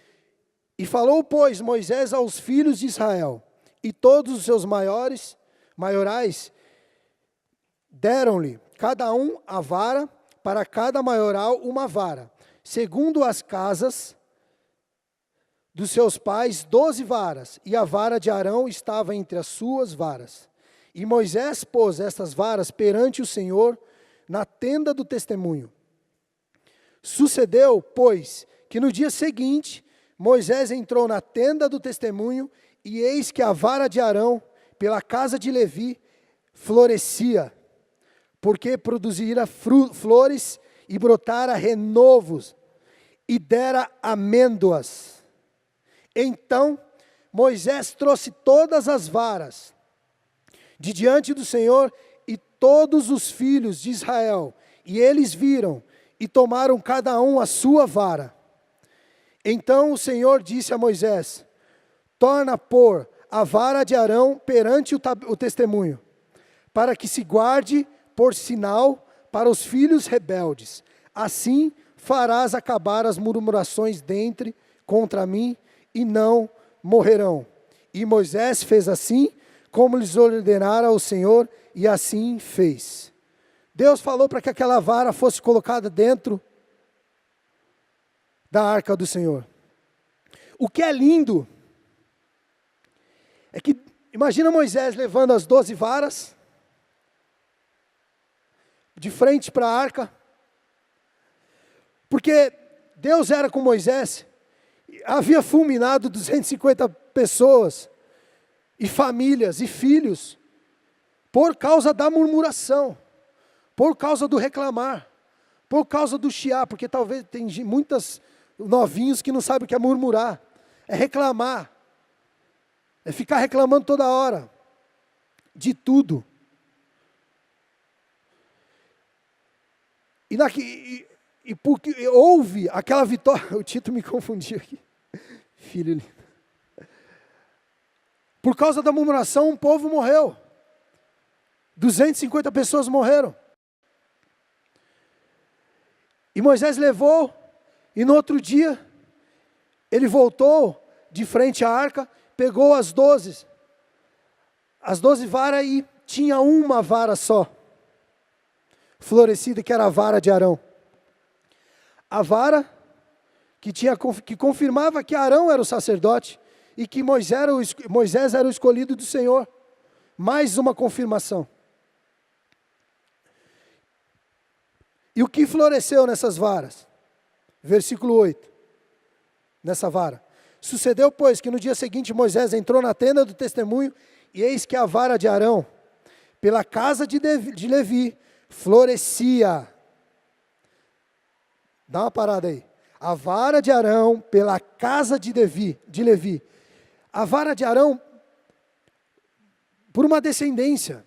E falou, pois, Moisés aos filhos de Israel, e todos os seus maiorais, deram-lhe cada um a vara, para cada maioral uma vara, segundo as casas dos seus pais, 12 varas, e a vara de Arão estava entre as suas varas. E Moisés pôs estas varas perante o Senhor na tenda do testemunho. Sucedeu, pois, que no dia seguinte, Moisés entrou na tenda do testemunho, e eis que a vara de Arão, pela casa de Levi, florescia, porque produzira flores e brotara renovos, e dera amêndoas. Então, Moisés trouxe todas as varas de diante do Senhor, e todos os filhos de Israel, e eles viram, e tomaram cada um a sua vara. Então o Senhor disse a Moisés, torna a pôr a vara de Arão perante o testemunho, para que se guarde por sinal para os filhos rebeldes. Assim farás acabar as murmurações dentre contra mim, e não morrerão. E Moisés fez assim, como lhes ordenara o Senhor, e assim fez. Deus falou para que aquela vara fosse colocada dentro da arca do Senhor. O que é lindo é que, imagina Moisés levando as 12 varas, de frente para a arca, porque Deus era com Moisés, havia fulminado 250 pessoas, e famílias, e filhos, por causa da murmuração, por causa do reclamar, por causa do chiar, porque talvez tem muitos novinhos que não sabem o que é murmurar, é reclamar, é ficar reclamando toda hora, de tudo. E porque houve aquela vitória, o Tito me confundiu aqui, filho lindo. Por causa da murmuração, um povo morreu, 250 pessoas morreram. E Moisés levou, e no outro dia, ele voltou de frente à arca, pegou as 12 varas e tinha uma vara só, florescida, que era a vara de Arão. A vara que confirmava que Arão era o sacerdote e que Moisés era o escolhido do Senhor. Mais uma confirmação. E o que floresceu nessas varas? Versículo 8. Nessa vara. Sucedeu, pois, que no dia seguinte Moisés entrou na tenda do testemunho, e eis que a vara de Arão, pela casa de Levi, florescia. Dá uma parada aí. A vara de Arão, pela casa de Levi. A vara de Arão, por uma descendência.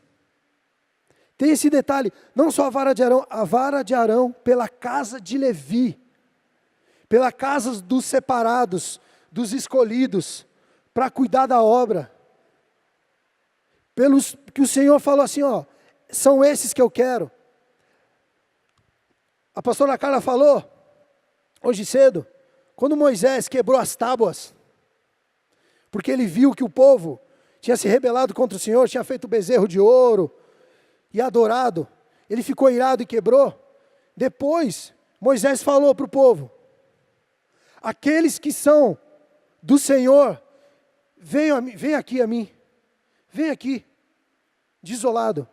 Tem esse detalhe, não só a vara de Arão pela casa de Levi, pela casa dos separados, dos escolhidos, para cuidar da obra, pelos que o Senhor falou assim, ó, são esses que eu quero. A pastora Carla falou, hoje cedo, quando Moisés quebrou as tábuas, porque ele viu que o povo tinha se rebelado contra o Senhor, tinha feito bezerro de ouro, e adorado, ele ficou irado e quebrou. Depois, Moisés falou para o povo, aqueles que são do Senhor, vem aqui a mim, vem aqui, desolado.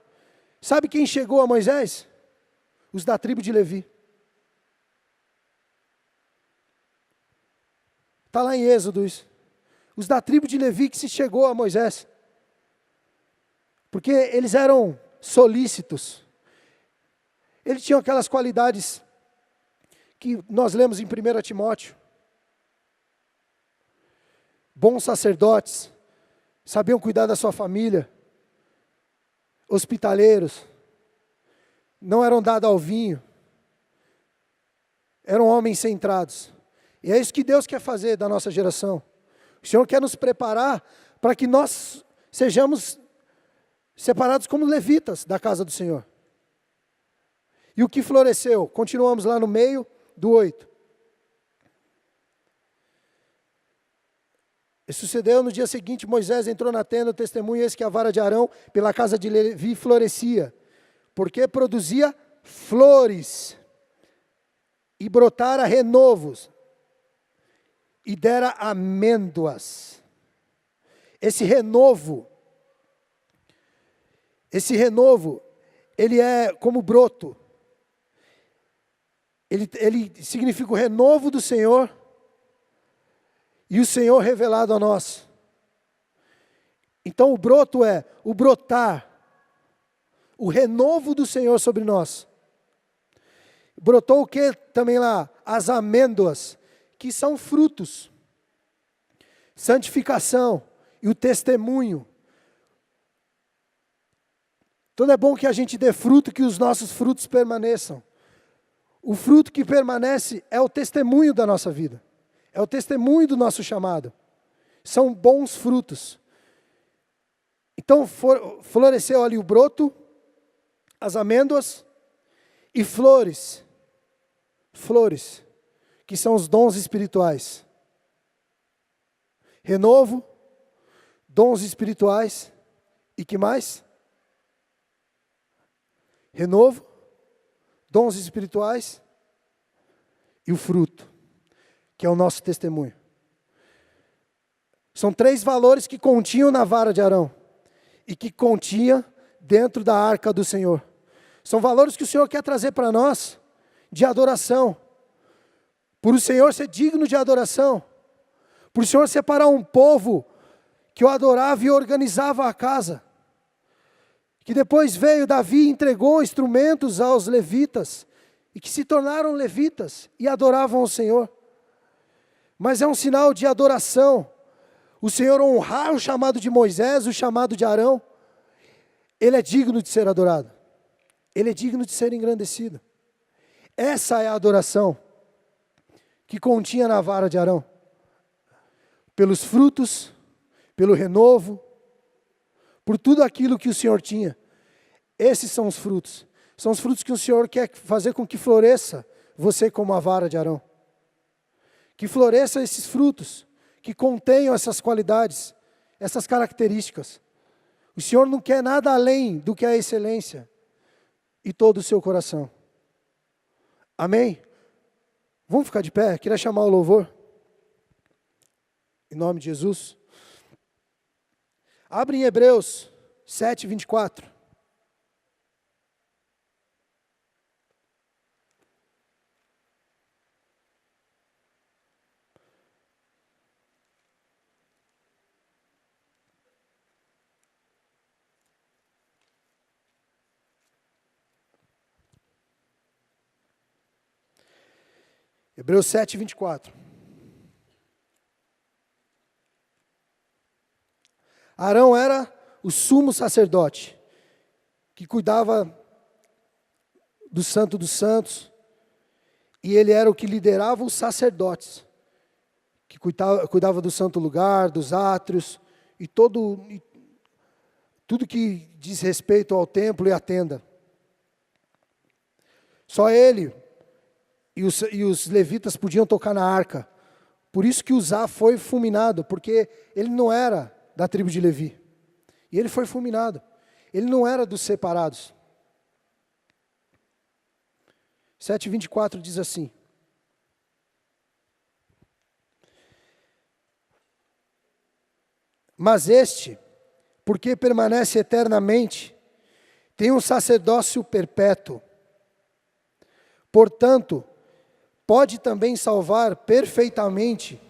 Sabe quem chegou a Moisés? Os da tribo de Levi. Está lá em Êxodo isso. Os da tribo de Levi que se chegou a Moisés. Porque eles eram solícitos. Eles tinham aquelas qualidades que nós lemos em 1 Timóteo. Bons sacerdotes, sabiam cuidar da sua família, hospitaleiros, não eram dados ao vinho, eram homens centrados. E é isso que Deus quer fazer da nossa geração. O Senhor quer nos preparar para que nós sejamos separados como levitas da casa do Senhor. E o que floresceu? Continuamos lá no meio do 8. E sucedeu no dia seguinte, Moisés entrou na tenda do testemunho, e eis que a vara de Arão, pela casa de Levi, florescia, porque produzia flores, e brotara renovos, e dera amêndoas. Esse renovo, ele é como broto. Ele significa o renovo do Senhor, e o Senhor revelado a nós. Então o broto é o brotar, o renovo do Senhor sobre nós. Brotou o que também lá? As amêndoas, que são frutos. Santificação e o testemunho. Então é bom que a gente dê fruto, que os nossos frutos permaneçam. O fruto que permanece é o testemunho da nossa vida. É o testemunho do nosso chamado. São bons frutos. Então floresceu ali o broto, as amêndoas e flores, que são os dons espirituais. Renovo, dons espirituais e que mais? Renovo, dons espirituais e o fruto, que é o nosso testemunho. São 3 valores que continham na vara de Arão e que continha dentro da arca do Senhor. São valores que o Senhor quer trazer para nós de adoração. Por o Senhor ser digno de adoração. Por o Senhor separar um povo que o adorava e organizava a casa. Que depois veio Davi e entregou instrumentos aos levitas. E que se tornaram levitas e adoravam o Senhor. Mas é um sinal de adoração. O Senhor honrar o chamado de Moisés, o chamado de Arão. Ele é digno de ser adorado. Ele é digno de ser engrandecido. Essa é a adoração que continha na vara de Arão. Pelos frutos, pelo renovo, por tudo aquilo que o Senhor tinha. Esses são os frutos. São os frutos que o Senhor quer fazer com que floresça você como a vara de Arão. Que floresça esses frutos, que contenham essas qualidades, essas características. O Senhor não quer nada além do que a excelência e todo o seu coração. Amém? Vamos ficar de pé? Queria chamar o louvor. Em nome de Jesus. Abre em Hebreus 7, 24. Hebreus 7, 24. Arão era o sumo sacerdote, que cuidava do Santo dos Santos, e ele era o que liderava os sacerdotes, que cuidava do santo lugar, dos átrios, e tudo que diz respeito ao templo e à tenda. Só ele e os levitas podiam tocar na arca. Por isso que Uzá foi fulminado, porque ele não era da tribo de Levi. E ele foi fulminado. Ele não era dos separados. 7:24 diz assim: mas este, porque permanece eternamente, tem um sacerdócio perpétuo. Portanto, pode também salvar perfeitamente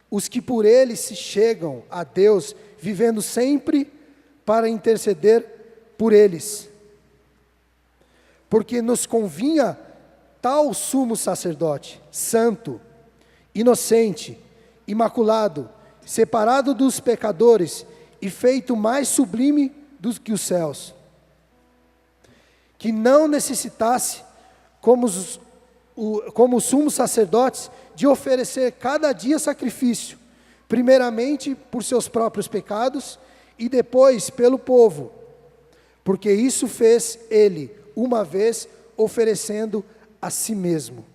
os que por ele se chegam a Deus, vivendo sempre para interceder por eles. Porque nos convinha tal sumo sacerdote, santo, inocente, imaculado, separado dos pecadores e feito mais sublime do que os céus, que não necessitasse, como os sumos sacerdotes, de oferecer cada dia sacrifício, primeiramente por seus próprios pecados e depois pelo povo, porque isso fez ele uma vez, oferecendo a si mesmo.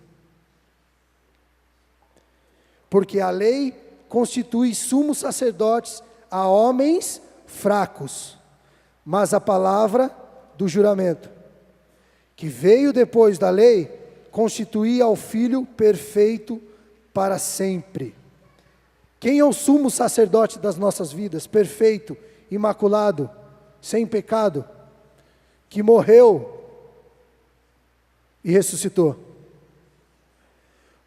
Porque a lei constitui sumos sacerdotes a homens fracos, mas a palavra do juramento, que veio depois da lei, constituía ao Filho perfeito para sempre. Quem é o sumo sacerdote das nossas vidas? Perfeito, imaculado, sem pecado, que morreu e ressuscitou.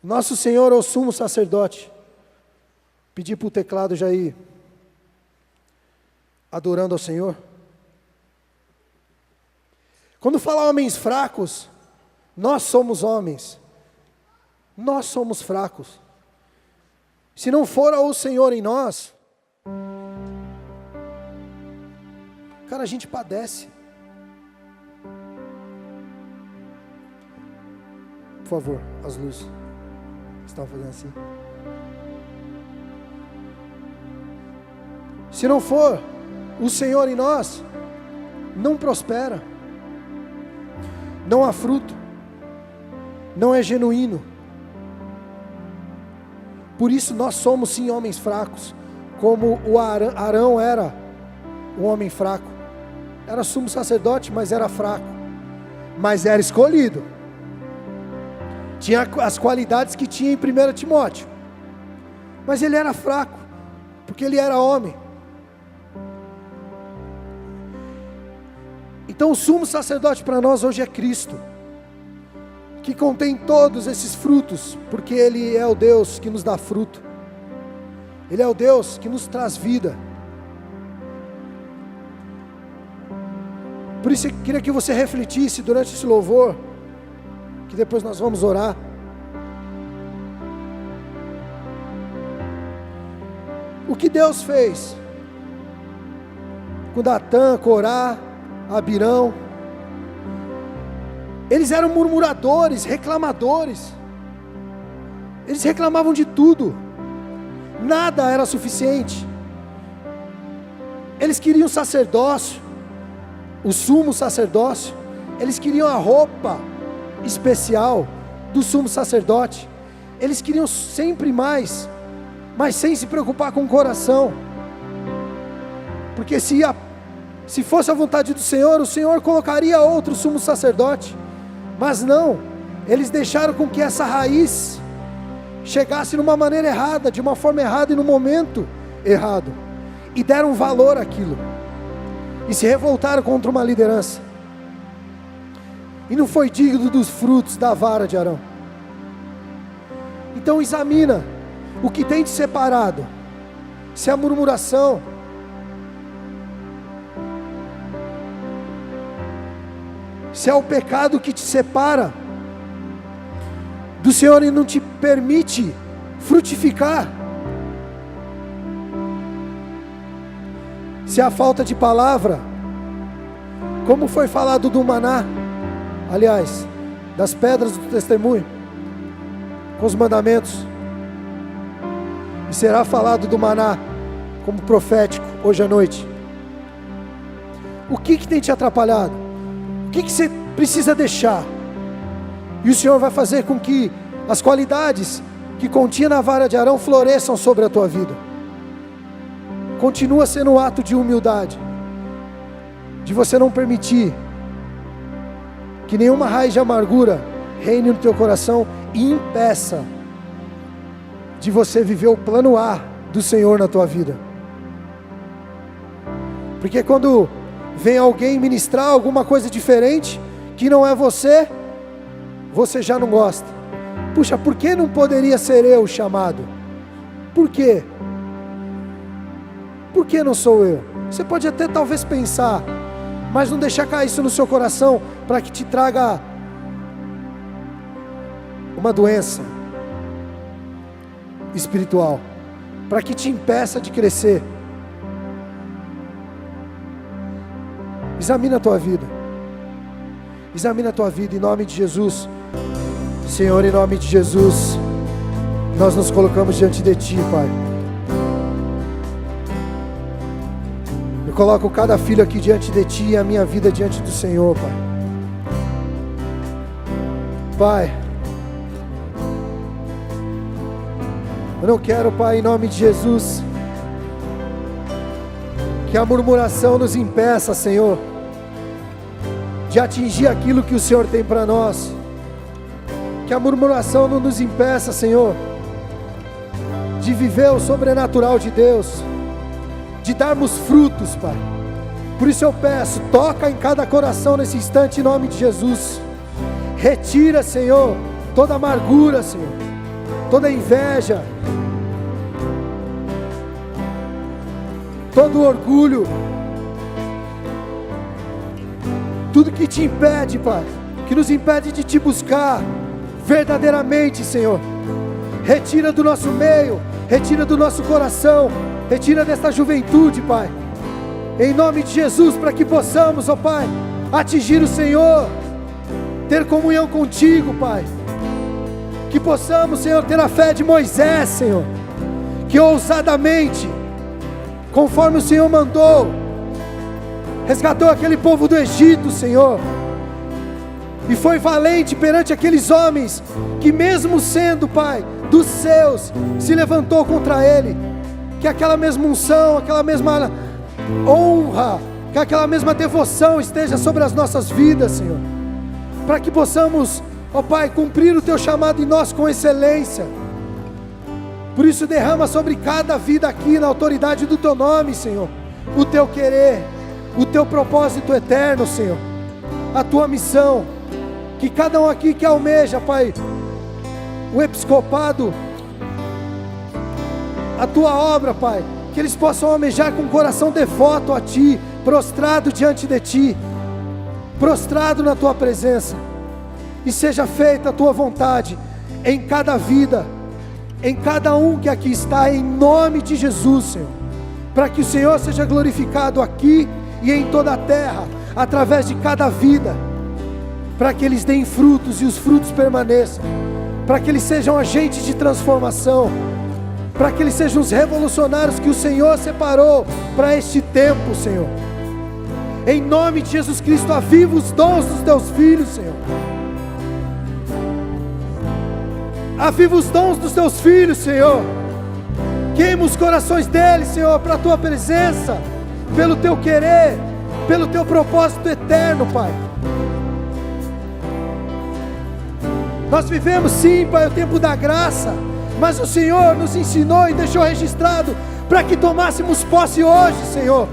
Nosso Senhor é o sumo sacerdote. Pedir para o teclado já ir adorando ao Senhor. Quando fala homens fracos, nós somos homens. Nós somos fracos. Se não for o Senhor em nós, cara, a gente padece. Por favor, as luzes. Estão fazendo assim. Se não for o Senhor em nós, não prospera, não há fruto, não é genuíno. Por isso nós somos sim homens fracos, como o Arão era um homem fraco, era sumo sacerdote, mas era fraco, mas era escolhido, tinha as qualidades que tinha em 1 Timóteo, mas ele era fraco, porque ele era homem. Então o sumo sacerdote para nós hoje é Cristo, que contém todos esses frutos, porque Ele é o Deus que nos dá fruto, Ele é o Deus que nos traz vida. Por isso eu queria que você refletisse durante esse louvor, que depois nós vamos orar. O que Deus fez com Datã, Corá, Abirão? Eles eram murmuradores, reclamadores, eles reclamavam de tudo, nada era suficiente. Eles queriam sacerdócio, o sumo sacerdócio, eles queriam a roupa especial do sumo sacerdote, eles queriam sempre mais, mas sem se preocupar com o coração, porque se fosse a vontade do Senhor, o Senhor colocaria outro sumo sacerdote. Mas não, eles deixaram com que essa raiz chegasse numa maneira errada, de uma forma errada e no momento errado, e deram valor àquilo, e se revoltaram contra uma liderança, e não foi digno dos frutos da vara de Arão. Então examina o que tem te separado, se é a murmuração, se é o pecado que te separa do Senhor e não te permite frutificar, se é a falta de palavra, como foi falado do maná, aliás, das pedras do testemunho, com os mandamentos, e será falado do maná como profético hoje à noite. O que tem te atrapalhado? O que você precisa deixar? E o Senhor vai fazer com que as qualidades que continha na vara de Arão floresçam sobre a tua vida. Continua sendo um ato de humildade, de você não permitir que nenhuma raiz de amargura reine no teu coração e impeça de você viver o plano A do Senhor na tua vida. Porque quando vem alguém ministrar alguma coisa diferente, que não é você já não gosta. Puxa, por que não poderia ser eu o chamado? Por quê? Por que não sou eu? Você pode até talvez pensar, mas não deixar cair isso no seu coração, para que te traga uma doença espiritual, para que te impeça de crescer. Examina a tua vida, examina a tua vida em nome de Jesus. Senhor, em nome de Jesus, nós nos colocamos diante de Ti, Pai. Eu coloco cada filho aqui diante de Ti e a minha vida diante do Senhor, Pai. Pai, eu não quero, Pai, em nome de Jesus, que a murmuração nos impeça, Senhor, de atingir aquilo que o Senhor tem para nós. Que a murmuração não nos impeça, Senhor, de viver o sobrenatural de Deus, de darmos frutos, Pai. Por isso eu peço, toca em cada coração nesse instante, em nome de Jesus. Retira, Senhor, toda amargura, Senhor, toda inveja, todo orgulho, tudo que te impede, Pai, que nos impede de te buscar verdadeiramente, Senhor. Retira do nosso meio, retira do nosso coração, retira desta juventude, Pai, em nome de Jesus, para que possamos, ó Pai, atingir o Senhor, ter comunhão contigo, Pai. Que possamos, Senhor, ter a fé de Moisés, Senhor, que ousadamente, conforme o Senhor mandou, resgatou aquele povo do Egito, Senhor, e foi valente perante aqueles homens que, mesmo sendo, Pai, dos seus, se levantou contra ele. Que aquela mesma unção, aquela mesma honra, que aquela mesma devoção esteja sobre as nossas vidas, Senhor, para que possamos, ó Pai, cumprir o Teu chamado em nós com excelência. Por isso derrama sobre cada vida aqui, na autoridade do Teu nome, Senhor, o Teu querer, o Teu propósito eterno, Senhor, a Tua missão, que cada um aqui que almeja, Pai, o episcopado, a Tua obra, Pai, que eles possam almejar com o coração devoto a Ti, prostrado diante de Ti, prostrado na Tua presença, e seja feita a Tua vontade em cada vida, em cada um que aqui está, em nome de Jesus, Senhor, para que o Senhor seja glorificado aqui e em toda a terra, através de cada vida, para que eles deem frutos e os frutos permaneçam, para que eles sejam agentes de transformação, para que eles sejam os revolucionários que o Senhor separou para este tempo, Senhor. Em nome de Jesus Cristo, aviva os dons dos Teus filhos, Senhor. Aviva os dons dos Teus filhos, Senhor. Queima os corações deles, Senhor, para a Tua presença, pelo Teu querer, pelo Teu propósito eterno, Pai. Nós vivemos sim, Pai, o tempo da graça, mas o Senhor nos ensinou e deixou registrado para que tomássemos posse hoje, Senhor,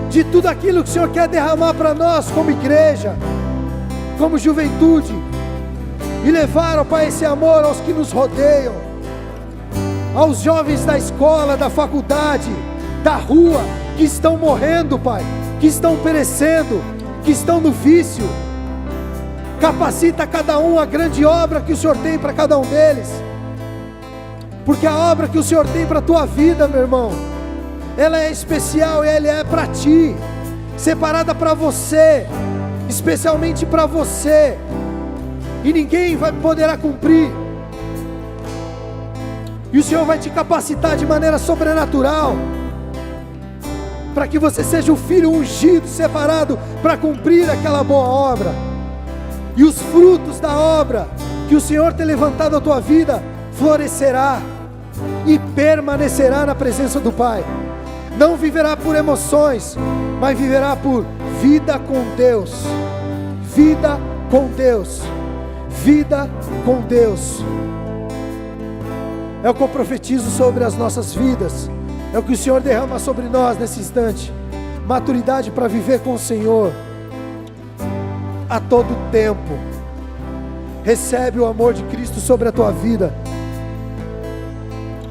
de tudo aquilo que o Senhor quer derramar para nós como igreja, como juventude, e levar, ó Pai, esse amor aos que nos rodeiam, aos jovens da escola, da faculdade, da rua, que estão morrendo, Pai, que estão perecendo, que estão no vício. Capacita cada um a grande obra que o Senhor tem para cada um deles, porque a obra que o Senhor tem para a tua vida, meu irmão, ela é especial, ela é para ti, separada para você, especialmente para você, e ninguém poderá cumprir, e o Senhor vai te capacitar de maneira sobrenatural, para que você seja o filho ungido, separado para cumprir aquela boa obra. E os frutos da obra que o Senhor tem levantado a tua vida florescerá e permanecerá na presença do Pai. Não viverá por emoções, mas viverá por vida com Deus. Vida com Deus. Vida com Deus. É o que eu profetizo sobre as nossas vidas. É o que o Senhor derrama sobre nós nesse instante. Maturidade para viver com o Senhor a todo tempo. Recebe o amor de Cristo sobre a tua vida.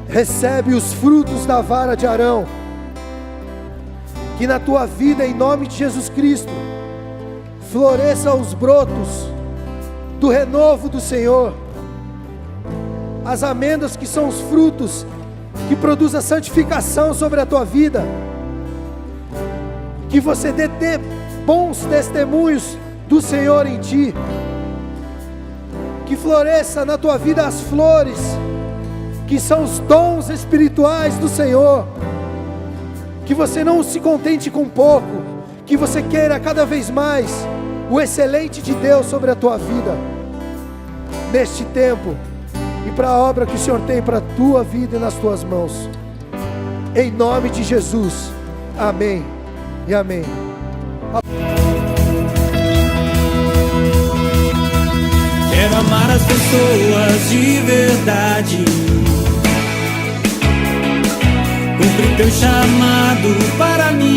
Recebe os frutos da vara de Arão. Que na tua vida, em nome de Jesus Cristo, floresçam os brotos do renovo do Senhor. As amêndoas que são os frutos que produzem a santificação sobre a tua vida. Que você dê bons testemunhos do Senhor em ti, que floresça na tua vida as flores, que são os dons espirituais do Senhor, que você não se contente com pouco, que você queira cada vez mais o excelente de Deus sobre a tua vida, neste tempo, e para a obra que o Senhor tem para a tua vida e nas tuas mãos, em nome de Jesus, amém e amém. Quero amar as pessoas de verdade, cumprir teu chamado para mim.